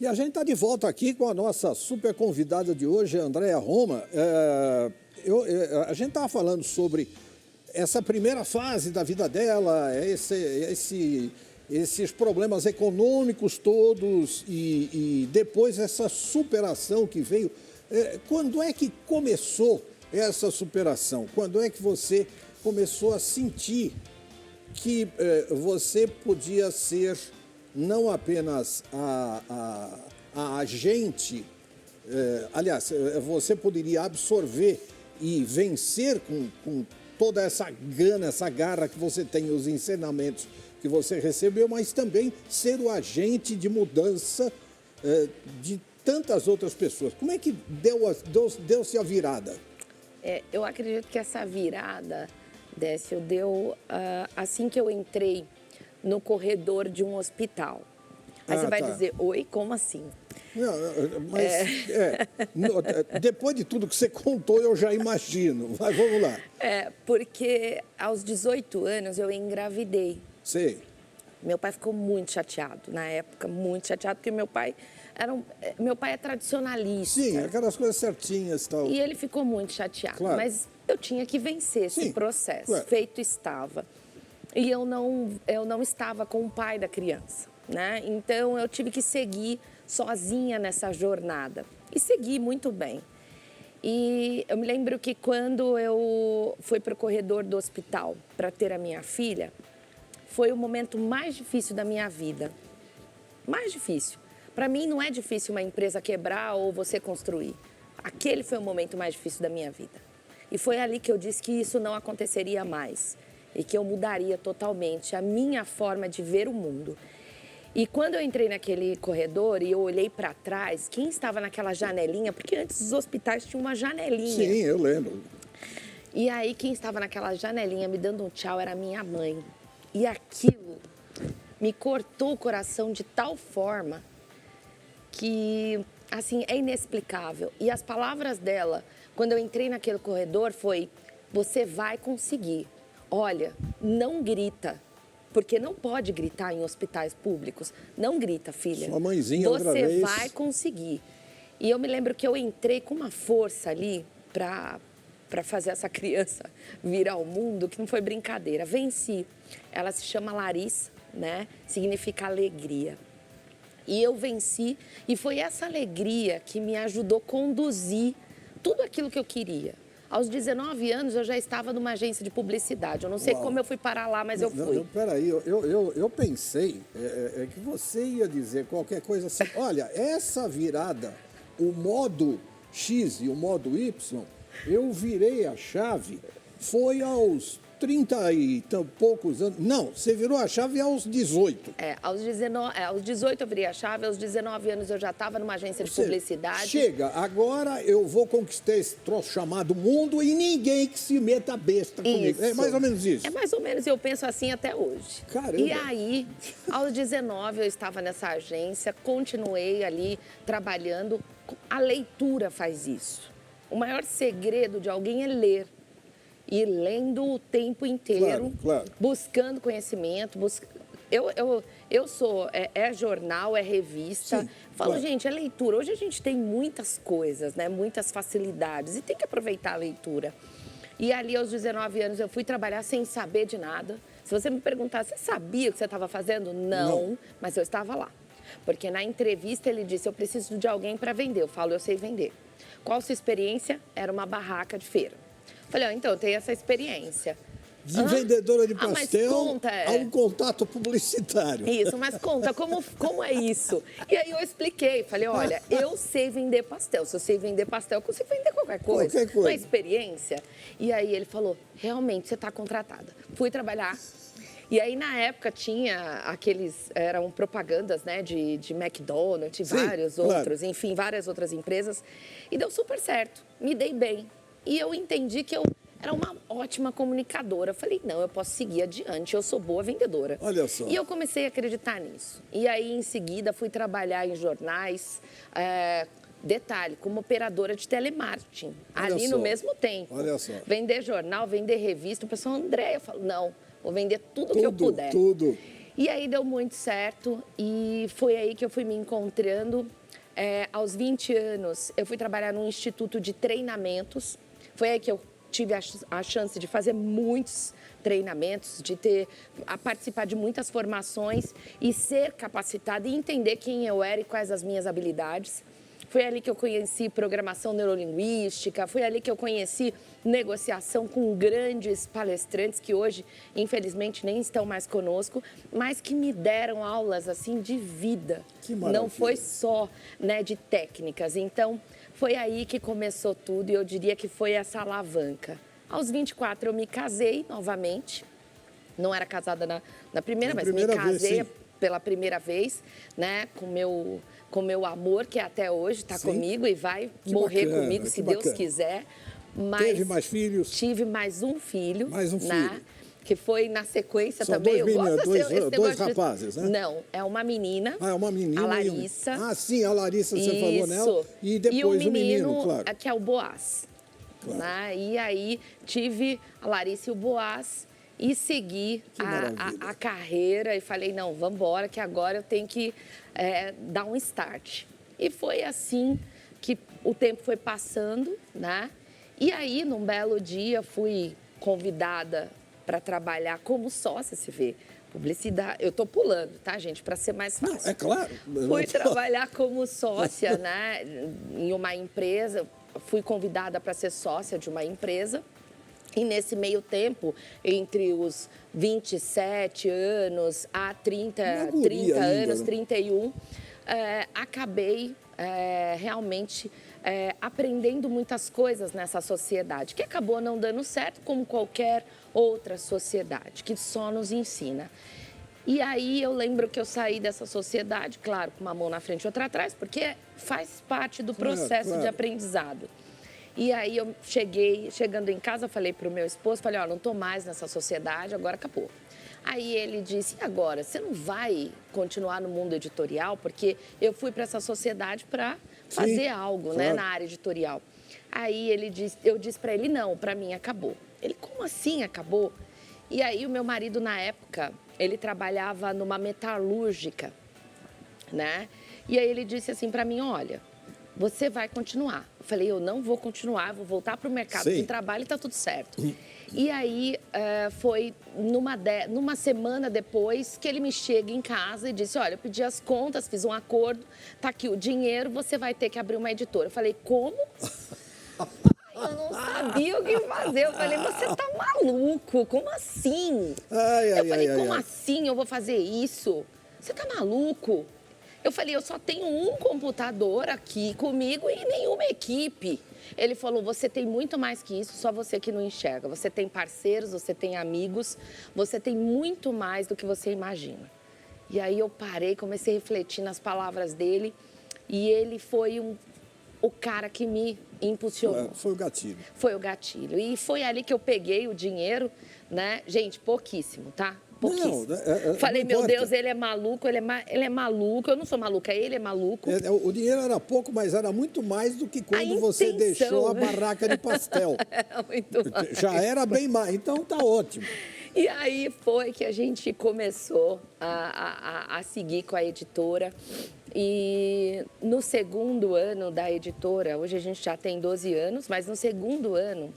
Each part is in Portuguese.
E a gente está de volta aqui com a nossa super convidada de hoje, a Andréa Roma. A gente estava falando sobre essa primeira fase da vida dela, esses problemas econômicos todos e depois essa superação que veio. Quando é que começou essa superação? Quando é que você começou a sentir que você podia ser não apenas a agente, aliás, você poderia absorver e vencer com toda essa gana, essa garra que você tem, os ensinamentos que você recebeu, mas também ser o agente de mudança de tantas outras pessoas. Como é que deu-se a virada? Eu acredito que essa virada, Décio, deu assim que eu entrei no corredor de um hospital. Aí você vai dizer, oi, como assim? Não, mas depois de tudo que você contou, eu já imagino. Mas vamos lá. Porque aos 18 anos eu engravidei. Sei. Meu pai ficou muito chateado na época, muito chateado, porque meu pai é tradicionalista. Sim, aquelas coisas certinhas e tal. E ele ficou muito chateado, claro. Mas eu tinha que vencer esse processo, claro. Feito estava. E eu não estava com o pai da criança, né? Então eu tive que seguir sozinha nessa jornada. E segui muito bem. E eu me lembro que quando eu fui para o corredor do hospital para ter a minha filha, foi o momento mais difícil da minha vida. Mais difícil. Para mim não é difícil uma empresa quebrar ou você construir. Aquele foi o momento mais difícil da minha vida. E foi ali que eu disse que isso não aconteceria mais. E que eu mudaria totalmente a minha forma de ver o mundo. E quando eu entrei naquele corredor e eu olhei para trás, quem estava naquela janelinha, porque antes os hospitais tinham uma janelinha. Sim, eu lembro. E aí quem estava naquela janelinha me dando um tchau era minha mãe. E aquilo me cortou o coração de tal forma que, assim, é inexplicável. E as palavras dela, quando eu entrei naquele corredor, foi: você vai conseguir. Olha, não grita, porque não pode gritar em hospitais públicos. Não grita, filha. Sua mãezinha outra vez. Você vai conseguir. E eu me lembro que eu entrei com uma força ali para fazer essa criança vir ao mundo, que não foi brincadeira. Venci. Ela se chama Larissa, né? Significa alegria. E eu venci, e foi essa alegria que me ajudou a conduzir tudo aquilo que eu queria. Aos 19 anos, eu já estava numa agência de publicidade. Eu não sei como eu fui parar lá, mas eu fui. Peraí, eu pensei que você ia dizer qualquer coisa assim. Olha, essa virada, o modo X e o modo Y, eu virei a chave, foi aos 30 e poucos anos. Não, você virou a chave aos 18. Aos 18 eu virei a chave, aos 19 anos eu já estava numa agência de publicidade. Chega, agora eu vou conquistar esse troço chamado mundo e ninguém que se meta besta comigo. É mais ou menos isso. É mais ou menos, eu penso assim até hoje. Caramba. E aí, aos 19 eu estava nessa agência, continuei ali trabalhando. A leitura faz isso. O maior segredo de alguém é ler. E lendo o tempo inteiro, claro. Buscando conhecimento. Eu sou, jornal, é revista. Sim, Falo, claro. Gente, é leitura. Hoje a gente tem muitas coisas, né? Muitas facilidades e tem que aproveitar a leitura. E ali, aos 19 anos, eu fui trabalhar sem saber de nada. Se você me perguntar, você sabia o que você estava fazendo? Não, mas eu estava lá. Porque na entrevista ele disse, eu preciso de alguém para vender. Eu falo, eu sei vender. Qual a sua experiência? Era uma barraca de feira. Falei, então, eu tenho essa experiência. De vendedora de pastel conta, a um contato publicitário. Isso, mas conta, como é isso? E aí eu expliquei, falei, olha, eu sei vender pastel. Se eu sei vender pastel, eu consigo vender qualquer coisa. Qualquer coisa. Uma experiência. E aí ele falou, realmente, você está contratada. Fui trabalhar. E aí, na época, tinha eram propagandas, né, de McDonald's, vários outros, enfim, várias outras empresas. E deu super certo, me dei bem. E eu entendi que eu era uma ótima comunicadora. Eu falei, não, eu posso seguir adiante, eu sou boa vendedora. Olha só. E eu comecei a acreditar nisso. E aí, em seguida, fui trabalhar em jornais, detalhe, como operadora de telemarketing, ali no mesmo tempo. Olha só. Vender jornal, vender revista. O pessoal, André, eu falo, não, vou vender tudo que eu puder. Tudo. E aí deu muito certo e foi aí que eu fui me encontrando. Aos 20 anos, eu fui trabalhar num instituto de treinamentos. Foi aí que eu tive a chance de fazer muitos treinamentos, a participar de muitas formações e ser capacitada e entender quem eu era e quais as minhas habilidades. Foi ali que eu conheci programação neurolinguística, foi ali que eu conheci negociação com grandes palestrantes que hoje, infelizmente, nem estão mais conosco, mas que me deram aulas assim de vida. Que maravilha. Não foi só, né, de técnicas. Então, foi aí que começou tudo e eu diria que foi essa alavanca. Aos 24 eu me casei novamente. Não era casada na primeira, mas me casei pela primeira vez, né, com meu amor, que até hoje está comigo e vai morrer comigo, se Deus quiser. Mas teve mais filhos? Tive mais um filho. Mais um filho. Né, que foi na sequência São também. Dois rapazes, né? Não, é uma menina. Ah, é uma menina. A Larissa. Ah, sim, a Larissa, você falou nela. E depois o menino, claro. Que é o Boaz. Claro. Né? E aí tive a Larissa e o Boaz. E segui a carreira e falei, não, vamos embora, que agora eu tenho que dar um start. E foi assim que o tempo foi passando, né? E aí, num belo dia, fui convidada para trabalhar como sócia, se vê. Publicidade, eu tô pulando, tá, gente, para ser mais fácil. Não, é claro. Fui trabalhar como sócia, né, em uma empresa. Fui convidada para ser sócia de uma empresa. E nesse meio tempo, entre os 27 anos a 30 anos, 31, acabei realmente aprendendo muitas coisas nessa sociedade, que acabou não dando certo, como qualquer outra sociedade, que só nos ensina. E aí eu lembro que eu saí dessa sociedade, claro, com uma mão na frente e outra atrás, porque faz parte do processo de aprendizado. E aí eu chegando em casa, falei para o meu esposo, falei, ó, não estou mais nessa sociedade, agora acabou. Aí ele disse, e agora? Você não vai continuar no mundo editorial? Porque eu fui para essa sociedade para fazer algo, né, na área editorial. Aí eu disse para ele, não, para mim acabou. Ele, como assim acabou? E aí o meu marido, na época, ele trabalhava numa metalúrgica, né? E aí ele disse assim para mim, olha, você vai continuar. Eu falei, eu não vou continuar, vou voltar para o mercado de trabalho e está tudo certo. E aí foi numa semana depois que ele me chega em casa e disse, olha, eu pedi as contas, fiz um acordo, tá aqui o dinheiro, você vai ter que abrir uma editora. Eu falei, como? Eu não sabia o que fazer. Eu falei, você tá maluco? Como assim? Eu falei, como assim eu vou fazer isso? Você tá maluco? Eu falei, eu só tenho um computador aqui comigo e nenhuma equipe. Ele falou, você tem muito mais que isso, só você que não enxerga. Você tem parceiros, você tem amigos, você tem muito mais do que você imagina. E aí eu parei, comecei a refletir nas palavras dele e ele foi o cara que me impulsionou. Foi o gatilho. Foi o gatilho. E foi ali que eu peguei o dinheiro, né? Gente, pouquíssimo, tá? Pouquíssimo. Falei, meu Deus, ele é maluco, ele é maluco. Eu não sou maluca, ele é maluco. O dinheiro era pouco, mas era muito mais do que quando você deixou a barraca de pastel. Muito mais. Já era bem mais, então tá ótimo. E aí foi que a gente começou a seguir com a editora. E no segundo ano da editora, hoje a gente já tem 12 anos, mas no segundo ano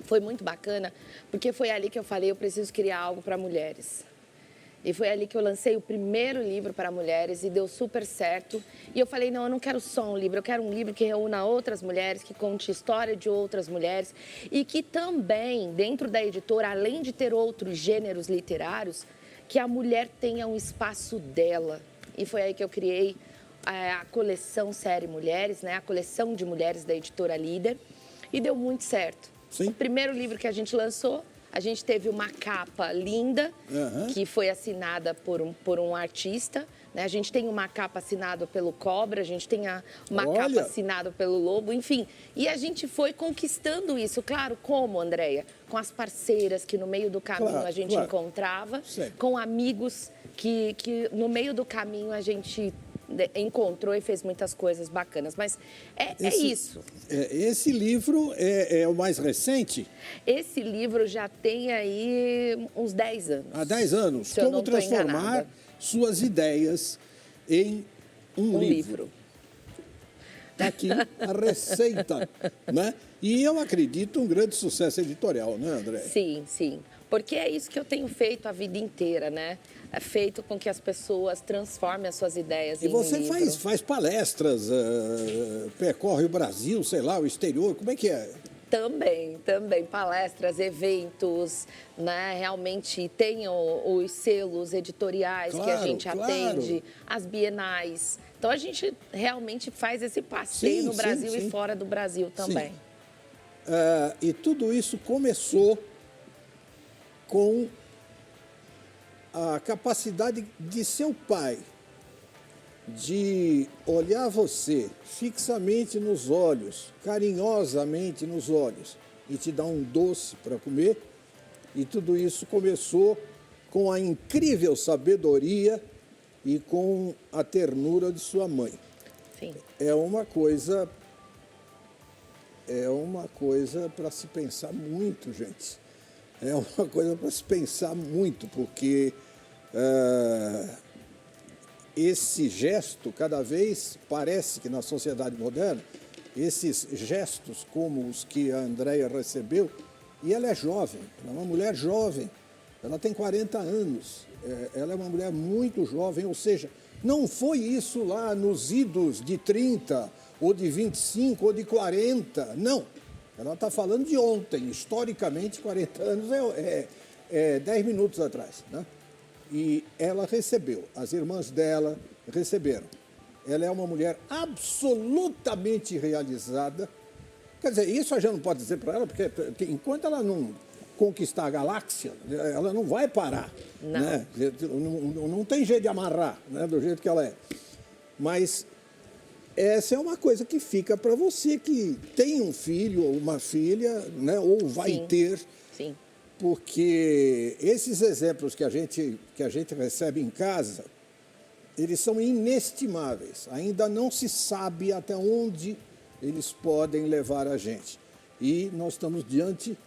foi muito bacana, porque foi ali que eu falei, eu preciso criar algo para mulheres. E foi ali que eu lancei o primeiro livro para mulheres e deu super certo. E eu falei, não, eu não quero só um livro, eu quero um livro que reúna outras mulheres, que conte história de outras mulheres e que também, dentro da editora, além de ter outros gêneros literários, que a mulher tenha um espaço dela. E foi aí que eu criei a coleção Série Mulheres, né? A coleção de mulheres da editora Líder. E deu muito certo. Sim. O primeiro livro que a gente lançou, a gente teve uma capa linda, que foi assinada por um artista. Né? A gente tem uma capa assinada pelo Cobra, a gente tem uma capa assinada pelo Lobo, enfim. E a gente foi conquistando isso. Claro, como, Andréia? Com as parceiras que no meio do caminho a gente encontrava, com amigos que no meio do caminho a gente encontrou e fez muitas coisas bacanas. Mas é isso. Esse livro é o mais recente? Esse livro já tem aí uns 10 anos. Há 10 anos. Como transformar suas ideias em um livro. Está aqui a receita, né? E eu acredito um grande sucesso editorial, né, André? Sim, sim. Porque é isso que eu tenho feito a vida inteira, né? É feito com que as pessoas transformem as suas ideias em um livro. E você faz palestras, percorre o Brasil, sei lá, o exterior, como é que é? Também. Palestras, eventos, né? Realmente tem os selos editoriais que a gente atende, as bienais. Então, a gente realmente faz esse passeio no Brasil e fora do Brasil também. E tudo isso começou com a capacidade de seu pai de olhar você fixamente nos olhos, carinhosamente nos olhos, e te dar um doce para comer. E tudo isso começou com a incrível sabedoria e com a ternura de sua mãe. Sim. É uma coisa para se pensar muito, gente. É uma coisa para se pensar muito, porque esse gesto, cada vez parece que na sociedade moderna, esses gestos como os que a Andréia recebeu, e ela é jovem, ela é uma mulher jovem, ela tem 40 anos, ela é uma mulher muito jovem, ou seja, não foi isso lá nos idos de 30, ou de 25, ou de 40, não. Ela está falando de ontem, historicamente, 40 anos é 10 minutos atrás, né? E ela recebeu, as irmãs dela receberam. Ela é uma mulher absolutamente realizada. Quer dizer, isso a gente não pode dizer para ela, porque enquanto ela não conquistar a galáxia, ela não vai parar. Não. Né? Não tem jeito de amarrar, né? Do jeito que ela é. Mas essa é uma coisa que fica para você que tem um filho ou uma filha, né? Ou vai ter. Sim. Porque esses exemplos que a gente recebe em casa, eles são inestimáveis. Ainda não se sabe até onde eles podem levar a gente. E nós estamos diante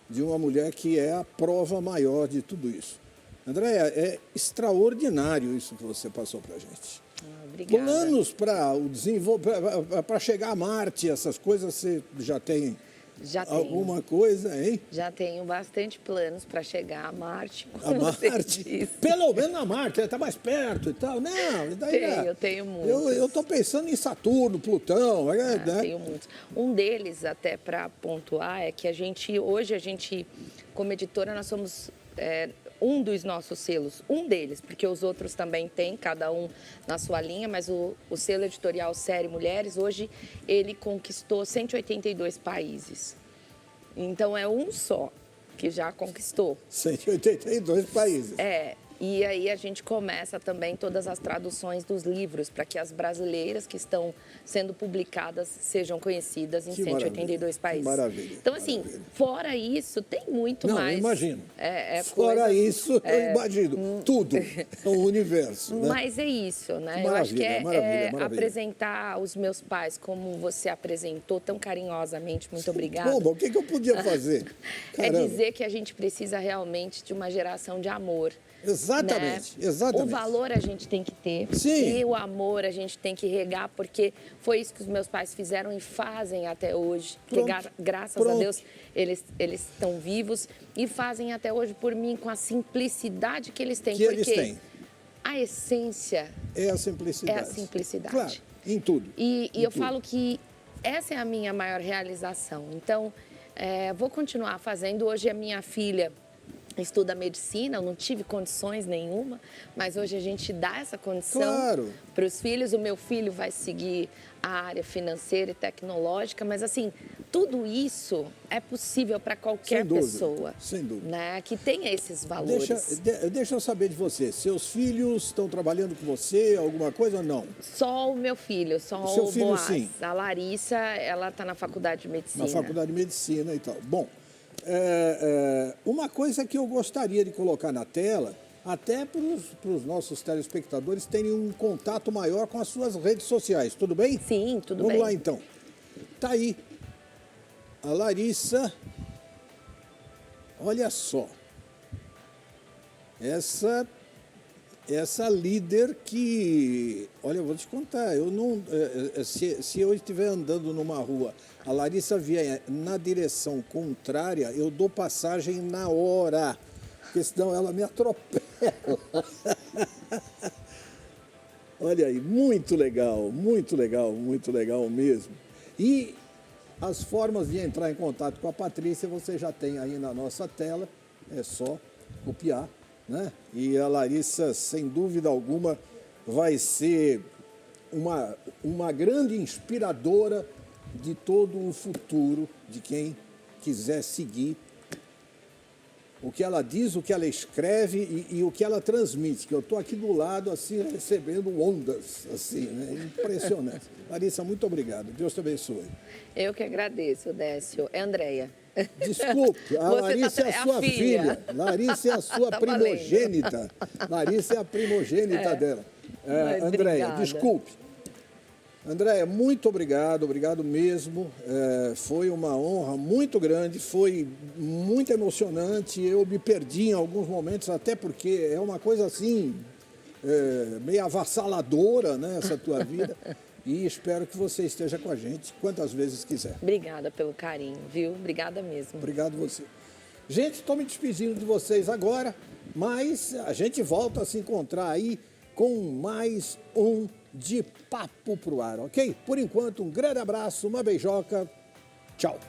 de uma mulher que é a prova maior de tudo isso. Andréia, é extraordinário isso que você passou para a gente. Obrigada. Planos para chegar a Marte, essas coisas, você já tem... Já tenho. Alguma coisa, hein? Já tenho bastante planos para chegar a Marte. A Marte? Pelo menos a Marte, está mais perto e tal. Não, daí eu tenho muitos. Eu estou pensando em Saturno, Plutão. Né? Tenho muitos. Um deles, até para pontuar, é que hoje a gente, como editora, nós somos um dos nossos selos, um deles, porque os outros também têm, cada um na sua linha, mas o selo editorial Série Mulheres, hoje, ele conquistou 182 países. Então, é um só que já conquistou. 182 países. E aí a gente começa também todas as traduções dos livros para que as brasileiras que estão sendo publicadas sejam conhecidas em 182 países. Maravilha. Então, assim, fora isso, tem muito mais. Não, eu imagino. Fora isso, eu imagino. Tudo. É um universo. Né? Mas é isso, né? Maravilha, eu acho que maravilha. apresentar os meus pais como você apresentou tão carinhosamente. Muito obrigada. Como? O que eu podia fazer? É dizer que a gente precisa realmente de uma geração de amor. Exatamente, né? exatamente. O valor a gente tem que ter. Sim. E o amor a gente tem que regar, porque foi isso que os meus pais fizeram e fazem até hoje. Porque, graças a Deus, eles estão vivos e fazem até hoje por mim com a simplicidade que eles têm. Porque a essência é a simplicidade. É a simplicidade. Claro, em tudo. E eu falo que essa é a minha maior realização. Então, vou continuar fazendo. Hoje a minha filha estuda medicina, eu não tive condições nenhuma, mas hoje a gente dá essa condição para os filhos. O meu filho vai seguir a área financeira e tecnológica, mas assim, tudo isso é possível para qualquer pessoa. Sem dúvida. Né, que tenha esses valores. Deixa eu saber de você. Seus filhos estão trabalhando com você, alguma coisa ou não? Só o meu filho, só o Boaz. Sim. A Larissa, ela está na faculdade de medicina. Na faculdade de medicina e tal. Bom, uma coisa que eu gostaria de colocar na tela até para os nossos telespectadores terem um contato maior com as suas redes sociais. Tudo bem? Sim, tudo bem. Vamos lá, então. Tá aí a Larissa. Olha só. Essa líder que... Olha, eu vou te contar, eu não... Se eu estiver andando numa rua, a Larissa vier na direção contrária, eu dou passagem na hora, porque senão ela me atropela. Olha aí, muito legal, muito legal, muito legal mesmo. E as formas de entrar em contato com a Patrícia você já tem aí na nossa tela, é só copiar, né? E a Larissa, sem dúvida alguma, vai ser uma grande inspiradora de todo o futuro de quem quiser seguir o que ela diz, o que ela escreve e o que ela transmite, que eu estou aqui do lado, assim, recebendo ondas, assim, né? Impressionante. Larissa, muito obrigado. Deus te abençoe. Eu que agradeço, Décio. É Andréia. Desculpe, a Larissa é a sua filha. Larissa é a sua primogênita. Larissa é a primogênita dela. Andréia, desculpe. Andréia, muito obrigado, obrigado mesmo. Foi uma honra muito grande, foi muito emocionante. Eu me perdi em alguns momentos, até porque é uma coisa assim, meio avassaladora, né, essa tua vida. E espero que você esteja com a gente quantas vezes quiser. Obrigada pelo carinho, viu? Obrigada mesmo. Obrigado você. Gente, estou me despedindo de vocês agora, mas a gente volta a se encontrar aí com mais um De Papo Pro Ar, ok? Por enquanto, um grande abraço, uma beijoca, tchau.